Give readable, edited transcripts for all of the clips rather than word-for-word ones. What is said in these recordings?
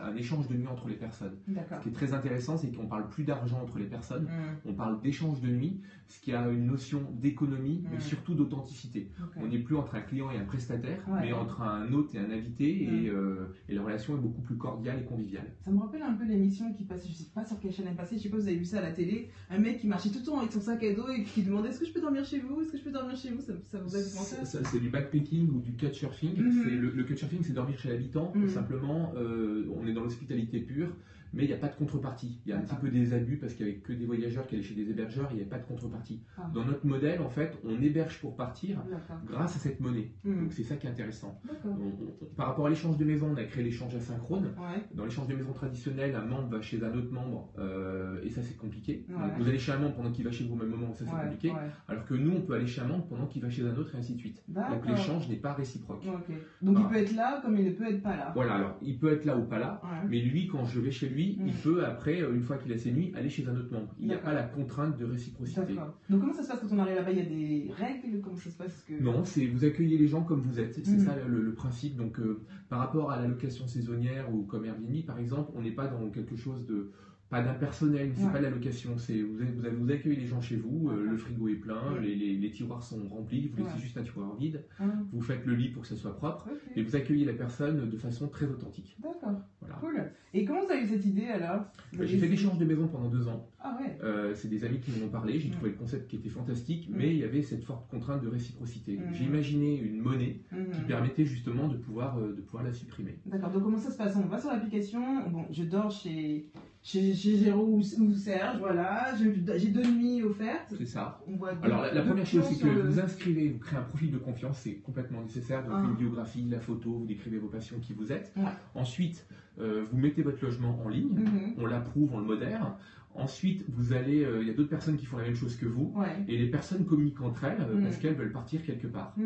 un échange de nuit entre les personnes. D'accord. Ce qui est très intéressant, c'est qu'on parle plus d'argent entre les personnes, on parle d'échange de nuit, ce qui a une notion d'économie, mais surtout d'authenticité. Okay. On n'est plus entre un client et un prestataire, Ouais. mais entre un hôte et un invité, et la relation est beaucoup plus cordiale et conviviale. Ça me rappelle un peu l'émission qui passait, je sais pas sur quelle chaîne elle passait, je sais pas si vous avez vu ça à la télé, un mec qui marchait tout le temps avec son sac à dos et qui demandait est-ce que je peux dormir chez vous, est-ce que je peux dormir chez vous, ça vous a fait penser à ça? C'est du backpacking ou du couchsurfing. Le couchsurfing, c'est dormir chez l'habitant. Simplement, on est dans l'hospitalité pure, mais il n'y a pas de contrepartie. Il y a un petit peu des abus parce qu'il n'y avait que des voyageurs qui allaient chez des hébergeurs, il n'y avait pas de contrepartie. Dans notre modèle, en fait, on héberge pour partir grâce à cette monnaie. Donc c'est ça qui est intéressant. Par rapport à l'échange de maison, on a créé l'échange asynchrone. Dans l'échange de maison traditionnel, un membre va chez un autre membre et ça c'est compliqué. Donc, vous allez chez un membre pendant qu'il va chez vous au même moment, ça c'est compliqué. Alors que nous, on peut aller chez un membre pendant qu'il va chez un autre et ainsi de suite. Donc l'échange n'est pas réciproque. Donc il peut être là comme il ne peut être pas là. Voilà, alors il peut être là ou pas là, mais lui, quand je vais chez lui, il peut après, une fois qu'il a ses nuits, aller chez un autre membre. Il n'y a pas la contrainte de réciprocité. Donc comment ça se passe quand on arrive là-bas? Il y a des règles? Comment ça se passe Non, c'est vous accueillez les gens comme vous êtes. C'est ça le principe. Donc par rapport à la location saisonnière ou comme Airbnb par exemple, on n'est pas dans quelque chose de pas d'impersonnel, c'est pas de la location, c'est vous accueillez les gens chez vous, le frigo est plein, les tiroirs sont remplis, vous laissez juste un tiroir vide, vous faites le lit pour que ce soit propre, et vous accueillez la personne de façon très authentique. D'accord, voilà. Cool. Et comment vous avez eu cette idée alors? J'ai fait l'échange de maison pendant 2 ans. Ah ouais. C'est des amis qui m'en ont parlé, j'ai trouvé le concept qui était fantastique, mais il y avait cette forte contrainte de réciprocité. J'ai imaginé une monnaie qui permettait justement de pouvoir la supprimer. D'accord, donc comment ça se passe? On va sur l'application, bon, je dors chez Géraud ou Serge, voilà, j'ai 2 nuits offertes. C'est ça. On voit alors la première chose, c'est que vous inscrivez, vous créez un profil de confiance, c'est complètement nécessaire, donc une biographie, la photo, vous décrivez vos passions, qui vous êtes. Ensuite, vous mettez votre logement en ligne, on l'approuve, on le modère. Ensuite, vous allez, il y a d'autres personnes qui font la même chose que vous, et les personnes communiquent entre elles parce qu'elles veulent partir quelque part.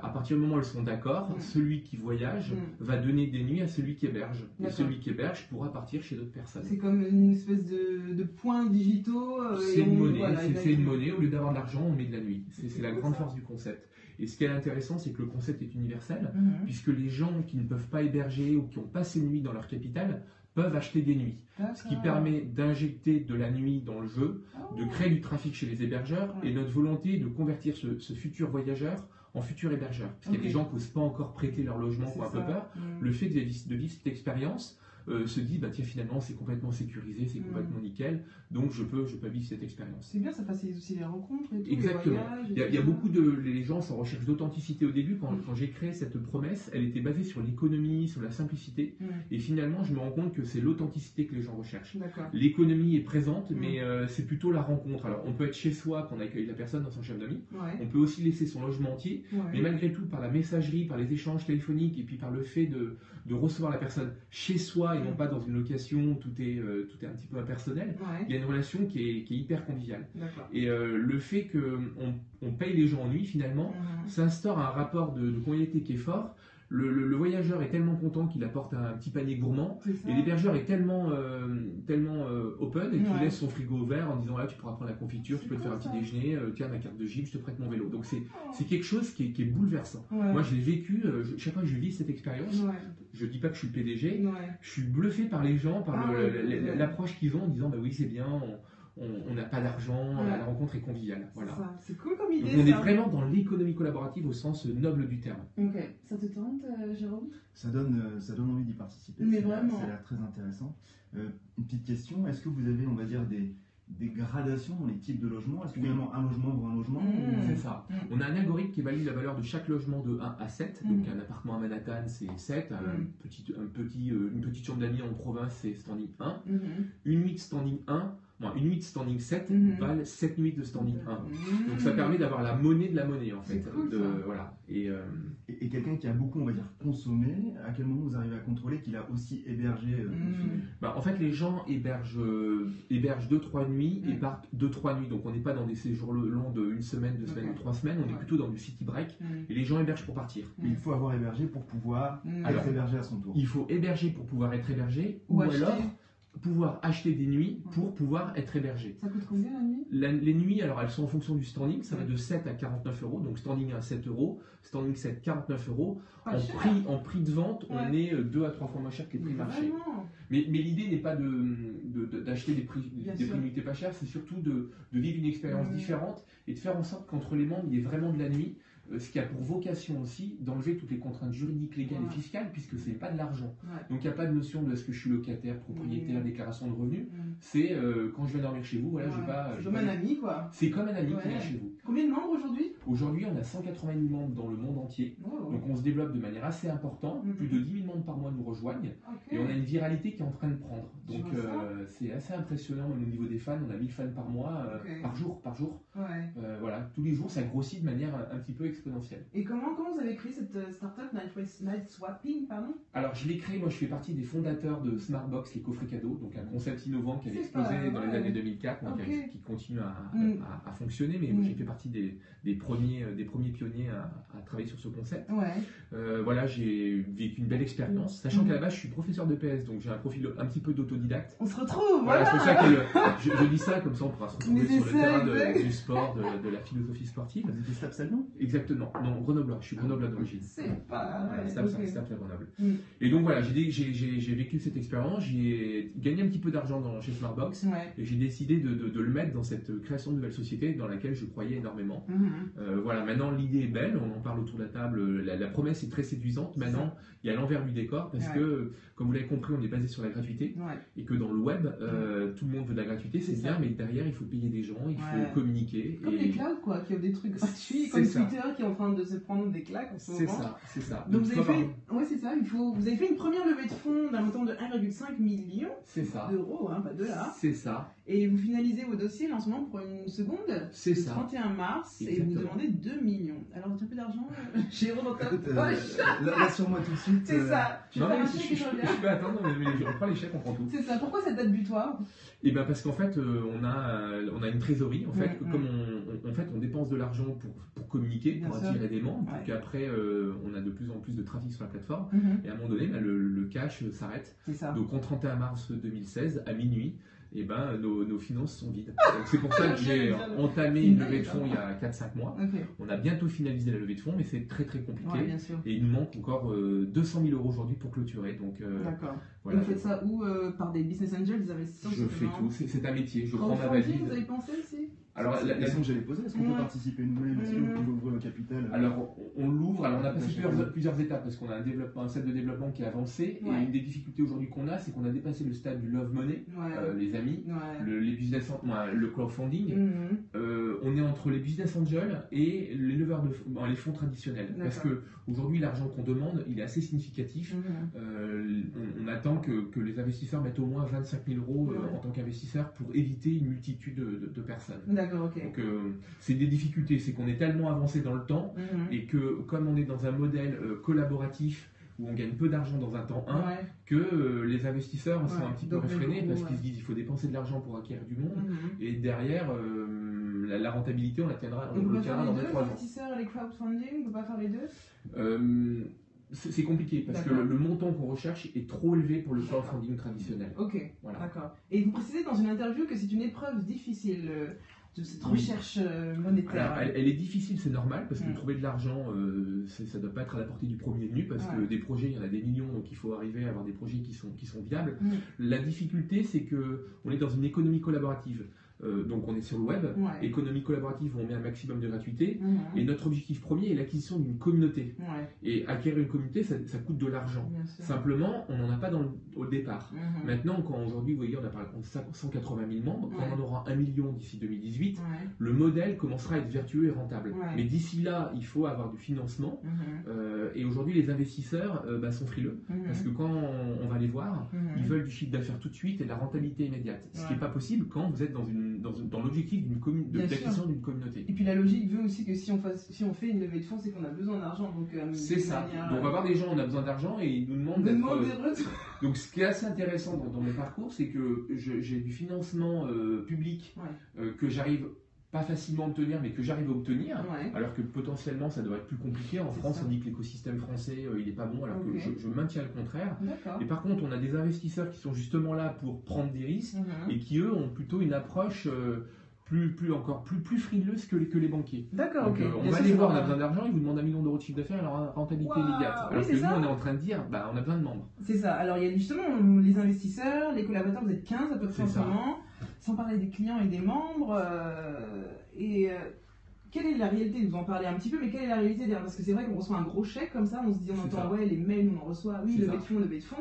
À partir du moment où elles sont d'accord, celui qui voyage va donner des nuits à celui qui héberge. Et celui qui héberge pourra partir chez d'autres personnes. C'est comme une espèce de points digitaux. C'est une monnaie, c'est une monnaie. Au lieu d'avoir de l'argent, on met de la nuit. C'est la grande force du concept. Et ce qui est intéressant, c'est que le concept est universel, puisque les gens qui ne peuvent pas héberger ou qui ont pas ces nuits dans leur capitale peuvent acheter des nuits. Ce qui permet d'injecter de la nuit dans le jeu, de créer du trafic chez les hébergeurs, et notre volonté est de convertir ce futur voyageur en futur hébergeur. Parce qu'il y a des gens qui n'osent pas encore prêter leur logement, qui ont un peu peur. Le fait de vivre cette expérience se dit, bah tiens, finalement c'est complètement sécurisé, c'est complètement nickel, donc je peux vivre cette expérience. C'est bien, ça facilite aussi les rencontres et tout. Exactement. Il y a beaucoup les gens sont en recherche d'authenticité au début. Quand j'ai créé cette promesse, elle était basée sur l'économie, sur la simplicité, et finalement je me rends compte que c'est l'authenticité que les gens recherchent. L'économie est présente, mais c'est plutôt la rencontre. Alors on peut être chez soi, qu'on accueille la personne dans son chef-d'amis, on peut aussi laisser son logement entier, mais malgré tout, par la messagerie, par les échanges téléphoniques, et puis par le fait de recevoir la personne chez soi et non pas dans une location où tout est un petit peu impersonnel, il y a une relation qui est hyper conviviale. Et le fait qu'on paye les gens en nuit, finalement, s'instaure un rapport de convivialité qui est fort. Le voyageur est tellement content qu'il apporte un petit panier gourmand, et l'hébergeur est tellement open, et qu'il laisse son frigo ouvert en disant là tu pourras prendre la confiture, tu peux te faire un petit déjeuner, tiens ma carte de gym, je te prête mon vélo. Donc c'est quelque chose qui est bouleversant. Moi je l'ai vécu, chaque fois que je vis cette expérience, je dis pas que je suis le PDG, je suis bluffé par les gens, par l'approche qu'ils ont en disant bah oui c'est bien, on n'a pas d'argent, la rencontre est conviviale. Voilà. C'est cool comme idée. Donc on est vraiment dans l'économie collaborative au sens noble du terme. Ok. Ça te tente, Jérôme? Ça donne envie d'y participer. Mais vraiment. Ça a l'air très intéressant. Une petite question, est-ce que vous avez, on va dire, des gradations dans les types de logements? Est-ce que finalement un logement vaut un logement? C'est ça. On a un algorithme qui évalue la valeur de chaque logement de 1 à 7. Donc un appartement à Manhattan c'est 7, une petite chambre d'amis en province c'est standing 1. Une nuit de standing 1, une nuit de standing 7 valent 7 nuits de standing 1. Donc ça permet d'avoir la monnaie de la monnaie en fait. Cool, voilà. Et quelqu'un qui a beaucoup, on va dire, consommé, à quel moment vous arrivez à contrôler qu'il a aussi hébergé, consommé? En fait, les gens hébergent 2-3 nuits et partent 2-3 nuits. Donc on n'est pas dans des séjours longs de 1 semaine, 2 semaines ou 3 semaines, on est plutôt dans du city break et les gens hébergent pour partir. Mais il faut avoir hébergé pour pouvoir être hébergé à son tour. Il faut héberger pour pouvoir être hébergé ou alors pouvoir acheter des nuits pour pouvoir être hébergé. Ça coûte combien la nuit? Les nuits, alors elles sont en fonction du standing, ça va de 7 à 49 euros, donc standing 1 7 euros, standing 7 49 euros. En prix de vente, on est 2 à 3 fois moins cher que les prix marché. Mais l'idée n'est pas d'acheter des prix nuitées pas chères, c'est surtout de vivre une expérience différente et de faire en sorte qu'entre les membres, il y ait vraiment de la nuit. Ce qui a pour vocation aussi d'enlever toutes les contraintes juridiques, légales et fiscales, puisque ce n'est pas de l'argent. Donc il n'y a pas de notion de est-ce que je suis locataire, propriétaire, déclaration de revenus. C'est quand je vais dormir chez vous, voilà, je vais pas. C'est comme un ami, quoi. C'est comme un ami qui vient chez vous. Combien de membres aujourd'hui? Aujourd'hui, on a 180 000 membres dans le monde entier. Donc on se développe de manière assez importante. Plus de 10 000 membres par mois nous rejoignent. Et on a une viralité qui est en train de prendre. Donc c'est assez impressionnant, même au niveau des fans. On a 1000 fans par mois, par jour. Voilà, tous les jours, ça grossit de manière un petit peu exponentielle. Et comment vous avez créé cette startup Night Swapping, pardon? Alors je l'ai créé, moi je fais partie des fondateurs de Smartbox, les coffrets cadeaux, donc un concept innovant qui avait explosé dans les années 2004, donc qui continue à fonctionner, mais j'ai fait partie des premiers pionniers à travailler sur ce concept. Voilà, j'ai vécu une belle expérience, sachant qu'à la base je suis professeur de PS, donc j'ai un profil un petit peu d'autodidacte. On se retrouve, voilà. C'est pour ça que je dis ça, comme ça on pourra se retrouver sur le terrain du sport, de la philosophie sportive. Vous étiez Staps à Lyon? Exactement, non, Grenoble, je suis Grenoble d'origine. C'est pas... Staps à Grenoble. Et donc voilà, j'ai vécu cette expérience, j'ai gagné un petit peu d'argent chez Smartbox, et j'ai décidé de le mettre dans cette création de nouvelle société dans laquelle je croyais énormément. Voilà, maintenant l'idée est belle, on en parle autour de la table, la promesse est très séduisante. Maintenant, il y a l'envers du décor parce que, comme vous l'avez compris, on est basé sur la gratuité et que dans le web, tout le monde veut de la gratuité, c'est bien, mais derrière, il faut payer des gens, il faut communiquer. Comme les clouds, quoi, qui ont des trucs gratuits, comme Twitter qui est en train de se prendre des claques en ce moment. C'est ça. Donc vous avez fait, c'est ça, vous avez fait une première levée de fonds d'un montant de 1,5 million d'euros, pas $. C'est ça. Et vous finalisez vos dossiers lancement pour une seconde, le 31 mars, et vous demandez 2 millions. Alors, tu as peu d'argent, Jérôme, dans ta poche. Rassure-moi tout de suite. C'est ça. Non, mais je peux attendre, mais on prend les chèques, on prend tout. C'est ça. Pourquoi cette date butoir? Et ben parce qu'en fait, on a une trésorerie. En fait, comme on dépense de l'argent pour communiquer, pour attirer des membres, pour qu'après, on a de plus en plus de trafic sur la plateforme. Et à un moment donné, le cash s'arrête. Donc, en 31 mars 2016, à minuit, et ben, nos finances sont vides. Donc c'est pour ça que j'ai entamé une levée de fonds il y a 4-5 mois. On a bientôt finalisé la levée de fonds, mais c'est très très compliqué. Et il nous manque encore 200 000 euros aujourd'hui pour clôturer. D'accord. Voilà. Et vous faites ça où? Par des business angels, des investisseurs? Je fais tout, c'est un métier. Je prends ma valise. Vous avez pensé aussi? Alors la question que j'allais poser, est-ce qu'on peut participer nous-mêmes? Est-ce que vous pouvez ouvrir le capital? Alors on l'ouvre, on a passé plusieurs étapes parce qu'on a un set de développement qui est avancé. Et une des difficultés aujourd'hui qu'on a, c'est qu'on a dépassé le stade du love money, les amis, le crowdfunding. On est entre les business angels et les leveurs les fonds traditionnels. Parce que aujourd'hui l'argent qu'on demande, il est assez significatif. On attend que les investisseurs mettent au moins 25 000 euros en tant qu'investisseurs pour éviter une multitude de personnes. D'accord, ok. Donc c'est des difficultés, c'est qu'on est tellement avancé dans le temps et que comme on est dans un modèle collaboratif où on gagne peu d'argent dans un temps que les investisseurs sont un petit peu réfrénés parce qu'ils se disent il faut dépenser de l'argent pour acquérir du monde et derrière la rentabilité on la tiendra, on le tiendra dans 2-3 ans. Les investisseurs et les crowdfunding, on ne peut pas faire les deux? C'est compliqué parce que le montant qu'on recherche est trop élevé pour le crowdfunding traditionnel. Ok, d'accord. Et vous précisez dans une interview que c'est une épreuve difficile de cette recherche monétaire. Alors, elle est difficile, c'est normal, parce que trouver de l'argent, ça ne doit pas être à la portée du premier venu, parce que des projets, il y en a des millions, donc il faut arriver à avoir des projets qui sont viables. La difficulté, c'est qu'on est dans une économie collaborative. Donc on est sur le web, économie collaborative où on met un maximum de gratuité, et notre objectif premier est l'acquisition d'une communauté. Et acquérir une communauté, ça coûte de l'argent. Simplement, on n'en a pas au départ. Maintenant, quand aujourd'hui, vous voyez, on a par exemple 180 000 membres, quand on en aura 1 million d'ici 2018, le modèle commencera à être vertueux et rentable. Mais d'ici là, il faut avoir du financement, et aujourd'hui, les investisseurs sont frileux, parce que quand on va les voir, ils veulent du chiffre d'affaires tout de suite et de la rentabilité immédiate. Ce qui n'est pas possible quand vous êtes dans l'objectif d'acquisition d'une communauté. Et puis la logique veut aussi que si on fait une levée de fonds, c'est qu'on a besoin d'argent. C'est ça. Donc on va voir des gens, on a besoin d'argent et ils nous demandent d'être... Donc ce qui est assez intéressant dans mon parcours, c'est que j'ai du financement public que j'arrive pas facilement obtenir, mais que j'arrive à obtenir, alors que potentiellement ça devrait être plus compliqué. En France, on dit que l'écosystème français, il n'est pas bon, alors que je maintiens le contraire. Et par contre, on a des investisseurs qui sont justement là pour prendre des risques et qui, eux, ont plutôt une approche encore plus frileuse que les banquiers. D'accord, ok. On va les voir, on a besoin d'argent, ils vous demandent 1 million d'euros de chiffre d'affaires, alors rentabilité immédiate. Alors que nous, on est en train de dire, on a besoin de membres. C'est ça. Alors, il y a justement les investisseurs, les collaborateurs, vous êtes 15 à peu près en ce moment, sans parler des clients et des membres. Quelle est la réalité? Vous en parlez un petit peu, mais quelle est la réalité derrière? Parce que c'est vrai qu'on reçoit un gros chèque comme ça, on se dit, on entend, les mails, on en reçoit, oui, levée de fonds.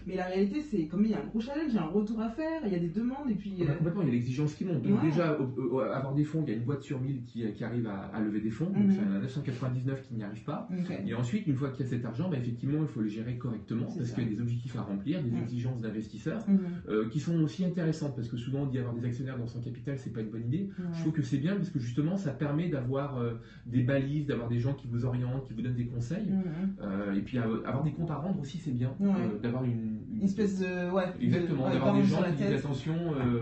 Mais la réalité, c'est comme il y a un gros challenge, il y a un retour à faire, il y a des demandes, et puis... Complètement, il y a l'exigence qui monte. Donc déjà, avoir des fonds, il y a une boîte sur 1000 qui arrive à lever des fonds, donc il y en a 999 qui n'y arrivent pas. Et ensuite, une fois qu'il y a cet argent, effectivement, il faut le gérer correctement, parce qu'il y a des objectifs à remplir, des exigences d'investisseurs, qui sont aussi intéressantes, parce que souvent on dit avoir des actionnaires dans son capital, c'est pas une bonne idée. Je trouve que c'est bien, parce que justement, ça permet d'avoir des balises, d'avoir des gens qui vous orientent, qui vous donnent des conseils, et puis avoir des comptes à rendre aussi, c'est bien, d'avoir une espèce de... Exactement, d'avoir des gens qui disent attention,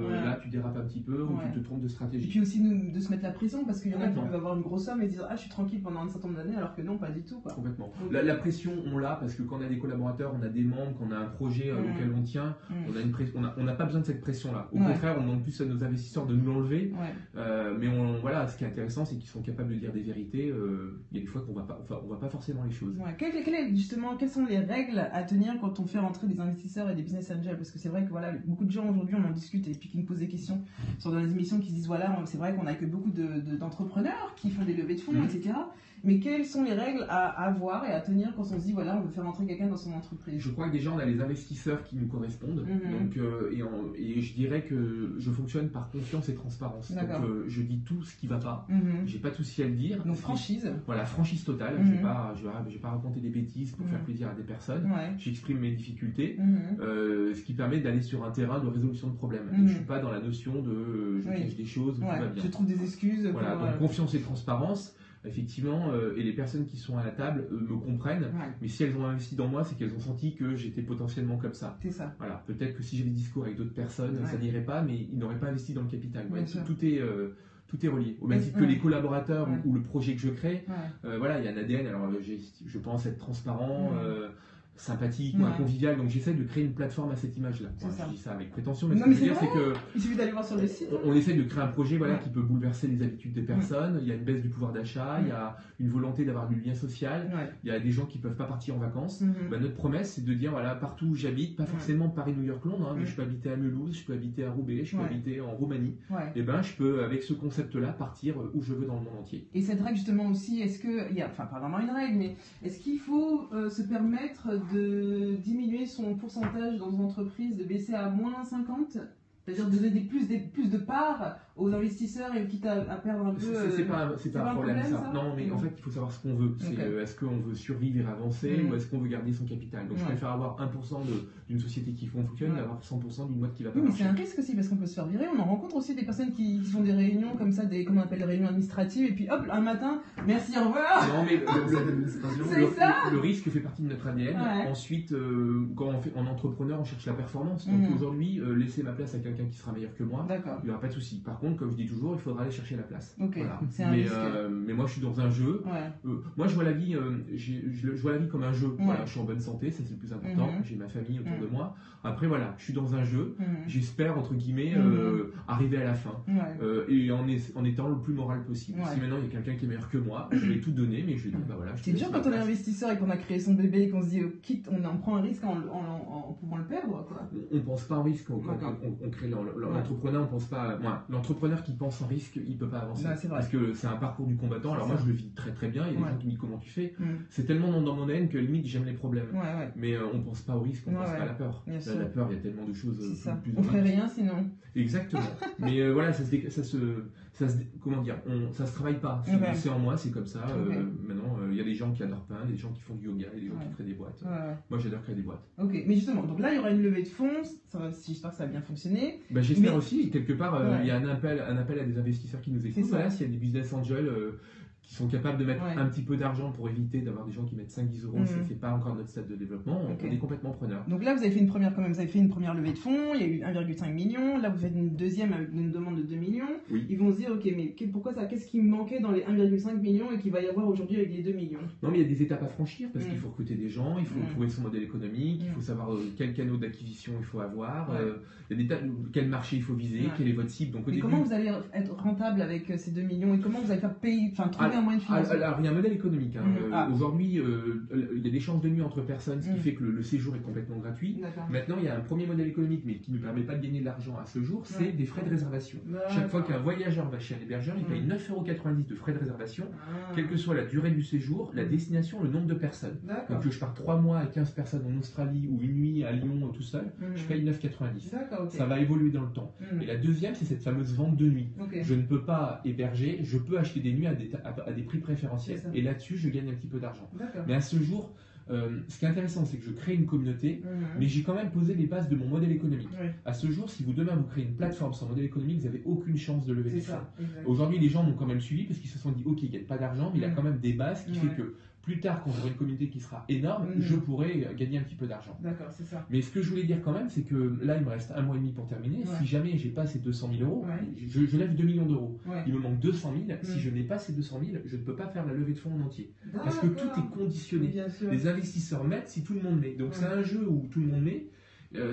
là tu dérapes un petit peu, ou tu te trompes de stratégie. Et puis aussi de se mettre la pression, parce qu'il y en a qui peuvent avoir une grosse somme et dire je suis tranquille pendant un certain nombre d'années, alors que non, pas du tout. Complètement. La pression, on l'a, parce que quand on a des collaborateurs, on a des membres, quand on a un projet auquel on tient, on n'a pas besoin de cette pression-là. Au contraire, on demande plus à nos investisseurs de nous l'enlever. Mais ce qui est intéressant, c'est qu'ils sont capables de dire des vérités. Il y a des fois qu'on ne voit pas forcément les choses. Quelles sont les règles à tenir quand on fait rentrer des investisseurs et des business angels? Parce que c'est vrai que beaucoup de gens aujourd'hui, on en discute et puis qui nous posent des questions sur des émissions qui se disent c'est vrai qu'on a que beaucoup d'entrepreneurs qui font des levées de fonds, etc. Mais quelles sont les règles à avoir et à tenir quand on se dit on veut faire rentrer quelqu'un dans son entreprise? Je crois que déjà on a les investisseurs qui nous correspondent, donc, et je dirais que je fonctionne par confiance et transparence. Donc je dis tout ce qui ne va pas, j'ai pas de souci à le dire. Donc franchise. Voilà, franchise totale. Je vais pas raconter des bêtises pour faire plaisir à des personnes. J'exprime mes difficultés, ce qui permet d'aller sur un terrain de résolution de problèmes. Je suis pas dans la notion de je cache des choses, tout va bien. Je trouve des excuses. Voilà, donc confiance et transparence. Effectivement, et les personnes qui sont à la table me comprennent, mais si elles ont investi dans moi, c'est qu'elles ont senti que j'étais potentiellement comme ça. C'est ça. Voilà, peut-être que si j'avais discours avec d'autres personnes, ça n'irait pas, mais ils n'auraient pas investi dans le capital. Tout est relié. Au même titre que les collaborateurs ou le projet que je crée, il y a un ADN. Alors, je pense être transparent. Sympathique, convivial, donc j'essaie de créer une plateforme à cette image-là. Je dis ça avec prétention, mais ce que je veux dire, c'est que il suffit d'aller voir sur le site. On essaie de créer un projet qui peut bouleverser les habitudes des personnes. Il y a une baisse du pouvoir d'achat, il y a une volonté d'avoir du lien social, il y a des gens qui ne peuvent pas partir en vacances. Notre promesse, c'est de dire partout où j'habite, pas forcément Paris, New York, Londres, mais je peux habiter à Mulhouse, je peux habiter à Roubaix, je peux habiter en Roumanie. Et je peux, avec ce concept-là, partir où je veux dans le monde entier. Et cette règle, justement, aussi, est-ce qu'il y a, pas vraiment une règle, mais est-ce qu'il faut se permettre de diminuer son pourcentage dans une entreprise, de baisser à moins 50, c'est-à-dire de donner plus de parts aux investisseurs et quitte à perdre un peu... C'est pas un problème ça. Non, mais en fait, il faut savoir ce qu'on veut. Est-ce qu'on veut survivre et avancer ou est-ce qu'on veut garder son capital? Donc je préfère avoir 1% d'une société qui fonctionne et avoir 100% d'une boîte qui va pas marcher. Mais c'est un risque aussi parce qu'on peut se faire virer. On en rencontre aussi des personnes qui font des réunions comme ça, comment on appelle, des réunions administratives, et puis hop, un matin, merci, au revoir. Non, mais le risque fait partie de notre ADN. Ensuite, quand en entrepreneur, on cherche la performance. Donc aujourd'hui, laisser ma place à quelqu'un qui sera meilleur que moi, il n'y aura pas de souci. Par contre, comme je dis toujours, il faudra aller chercher la place. Voilà. Mais moi, je suis dans un jeu. Moi, je vois la vie, je vois la vie comme un jeu. Voilà, je suis en bonne santé, ça c'est le plus important. J'ai ma famille autour de moi. Après, voilà, je suis dans un jeu. J'espère, entre guillemets, arriver à la fin. Et en étant le plus moral possible. Si maintenant il y a quelqu'un qui est meilleur que moi, je vais tout donner, mais je vais dire, voilà. C'est dur quand on est investisseur et qu'on a créé son bébé et qu'on se dit, quitte, on en prend un risque en pouvant le perdre, quoi. On pense pas en risque quand on crée l'entrepreneur, on pense pas. L'entrepreneur qui pense en risque, il peut pas avancer. Parce que c'est un parcours du combattant. Alors moi, je le vis très très bien. Il y a des gens qui me disent comment tu fais. C'est tellement dans mon ADN que limite j'aime les problèmes. Mais on pense pas au risque, on pense pas à la peur. La peur, il y a tellement de choses. On ferait rien sinon. Exactement. Mais voilà, ça se travaille pas. C'est en moi, c'est comme ça. Maintenant, il y a des gens qui adorent peindre, des gens qui font du yoga, et des gens qui créent des boîtes. Moi, j'adore créer des boîtes. Ok, mais justement, donc là, il y aura une levée de fonds. J'espère que ça va bien fonctionner. J'espère aussi. Quelque part, il y a un appel à des investisseurs qui nous écoutent. Voilà, s'il y a des business angels qui sont capables de mettre un petit peu d'argent pour éviter d'avoir des gens qui mettent 5-10 euros, c'est pas encore notre stade de développement, on est complètement preneur. Donc là, vous avez fait une première quand même, vous avez fait une première levée de fonds, il y a eu 1,5 million, là vous faites une deuxième avec une demande de 2 millions. Oui. Ils vont se dire, ok, mais pourquoi ça, qu'est-ce qui manquait dans les 1,5 millions et qu'il va y avoir aujourd'hui avec les 2 millions? Non, mais il y a des étapes à franchir parce qu'il faut recruter des gens, il faut trouver son modèle économique, il faut savoir quel canal d'acquisition il faut avoir, il y a des tas, quel marché il faut viser, quelle est votre cible. Donc, comment vous allez être rentable avec ces 2 millions et comment vous allez faire payer, trouver un moyen de financement? Alors, il y a un modèle économique. Aujourd'hui, il y a des échanges de nuit entre personnes, ce qui fait que le séjour est complètement gratuit. Maintenant, il y a un premier modèle économique, mais qui ne permet pas de gagner de l'argent à ce jour, c'est des frais de réservation. Chaque fois qu'un voyageur va chez un hébergeur, il paye 9,90 € de frais de réservation, quelle que soit la durée du séjour, la destination, le nombre de personnes. Donc, que je pars 3 mois à 15 personnes en Australie ou une nuit à Lyon tout seul, je paye 9,90 €. Ça va évoluer dans le temps. Et la deuxième, c'est cette fameuse vente de nuit. Je ne peux pas héberger, je peux acheter des nuits à des prix préférentiels. Et là-dessus, je gagne un petit peu d'argent. Mais à ce jour, ce qui est intéressant, c'est que je crée une communauté, mais j'ai quand même posé les bases de mon modèle économique. À ce jour, si demain vous créez une plateforme sans modèle économique, vous n'avez aucune chance de lever des fonds. Aujourd'hui, les gens m'ont quand même suivi parce qu'ils se sont dit, ok, il ne gagne pas d'argent, mais il a quand même des bases qui fait que plus tard, quand j'aurai une communauté qui sera énorme, je pourrai gagner un petit peu d'argent. D'accord, c'est ça. Mais ce que je voulais dire quand même, c'est que là, il me reste 1 mois et demi pour terminer. Si jamais j'ai pas ces 200 000 €, je lève 2 millions d'euros. Il me manque 200 000. Si je n'ai pas ces 200 000, je ne peux pas faire la levée de fonds en entier. Parce que tout est conditionné. Les investisseurs mettent si tout le monde met. Donc c'est un jeu où tout le monde met.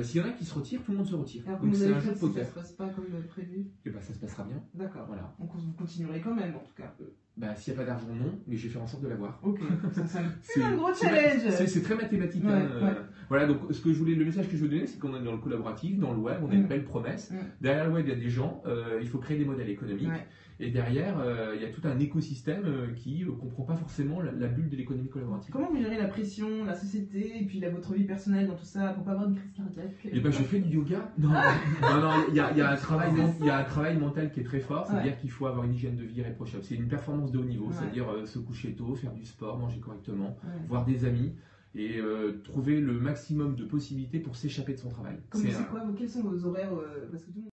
S'il y en a qui se retirent, tout le monde se retire. Alors, donc c'est un jeu de poker. Ça se passe pas comme prévu. Et ben ça se passera bien. D'accord. Voilà. Donc vous continuerez quand même en tout cas. S'il n'y a pas d'argent, non, mais je vais faire en sorte de l'avoir. Ok, c'est un gros challenge. C'est très mathématique. Voilà, donc le message que je veux donner, c'est qu'on est dans le collaboratif, dans le web, on a une belle promesse. Derrière le web, il y a des gens, il faut créer des modèles économiques. Et derrière, il y a tout un écosystème qui ne comprend pas forcément la bulle de l'économie collaborative. Comment vous gérez la pression, la société, et puis votre vie personnelle dans tout ça, pour ne pas avoir de crise cardiaque? Eh ben, je fais du yoga. Non, il y a un travail mental qui est très fort, c'est-à-dire qu'il faut avoir une hygiène de vie irréprochable. C'est une performance de haut niveau, c'est-à-dire se coucher tôt, faire du sport, manger correctement, voir des amis et trouver le maximum de possibilités pour s'échapper de son travail. Quels sont vos horaires parce que tout le monde